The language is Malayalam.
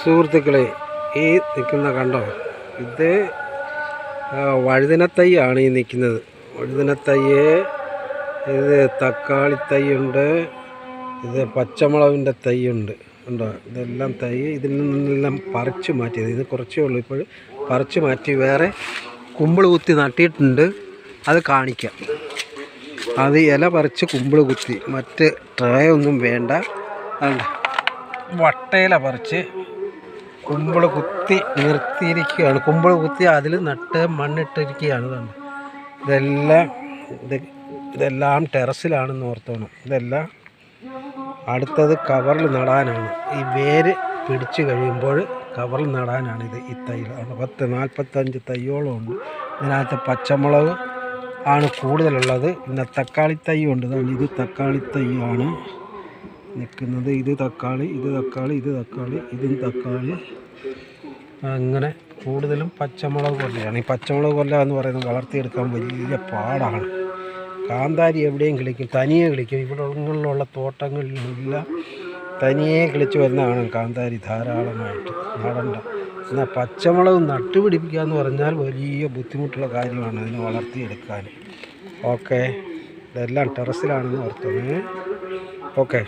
സുഹൃത്തുക്കളെ, ഈ നിൽക്കുന്ന കണ്ടോ, ഇത് വഴുതനത്തൈയാണ് ഈ നിൽക്കുന്നത്. വഴുതനത്തൈ, ഇത് തക്കാളി തൈയുണ്ട്, ഇത് പച്ചമുളകിൻ്റെ തൈയുണ്ട്. ഉണ്ടോ? ഇതെല്ലാം തൈ ഇതിൽ നിന്നെല്ലാം പറിച്ചു മാറ്റിയത്. ഇത് കുറച്ചേ ഉള്ളൂ. ഇപ്പോൾ പറിച്ചു മാറ്റി വേറെ കുമ്പിൾ കുത്തി നട്ടിട്ടുണ്ട്. അത് കാണിക്കാം. അത് ഇല പറിച്ച് കുമ്പിൾ കുത്തി, മറ്റ് ട്രേ ഒന്നും വേണ്ട. വട്ടയില പറിച്ച് കുമ്പിൾ കുത്തി നിർത്തിയിരിക്കുകയാണ്. കുമ്പിൾ കുത്തി അതിൽ നട്ട് മണ്ണിട്ടിരിക്കുകയാണ്. ഇതെല്ലാം ടെറസിലാണെന്ന് ഓർത്തോണം. ഇതെല്ലാം അടുത്തത് കവറിൽ നടാനാണ്. ഈ വേര് പിടിച്ച് കഴിയുമ്പോൾ കവറിൽ നടാനാണ് ഈ തൈ. 40-45 തൈയോളം ഉണ്ട്. ഇതിനകത്ത് പച്ചമുളക് ആണ് കൂടുതലുള്ളത്. പിന്നെ തക്കാളി തൈ ഉണ്ട്. ഇത് തക്കാളി തൈയാണ് നിൽക്കുന്നത്. ഇത് തക്കാളി, ഇത് തക്കാളി, ഇത് തക്കാളി, ഇതും തക്കാളി. അങ്ങനെ കൂടുതലും പച്ചമുളക് കൊല്ലയാണ്. ഈ പച്ചമുളക് കൊല്ല എന്ന് പറയുന്നത് വളർത്തിയെടുക്കാൻ വലിയ പാടാണ്. കാന്താരി എവിടെയും കിളിക്കും, തനിയെ കിളിക്കും. ഇവിടങ്ങളിലുള്ള തോട്ടങ്ങളിലെല്ലാം തനിയെ കിളിച്ച് വരുന്നതാണ് കാന്താരി ധാരാളമായിട്ട്. നടണ്ട. എന്നാൽ പച്ചമുളക് നട്ടുപിടിപ്പിക്കുക എന്ന് പറഞ്ഞാൽ വലിയ ബുദ്ധിമുട്ടുള്ള കാര്യമാണ് അതിനെ വളർത്തിയെടുക്കാൻ. ഓക്കെ, ഇതെല്ലാം ടെറസിലാണെന്ന് ഓർത്തത്. ഓക്കെ.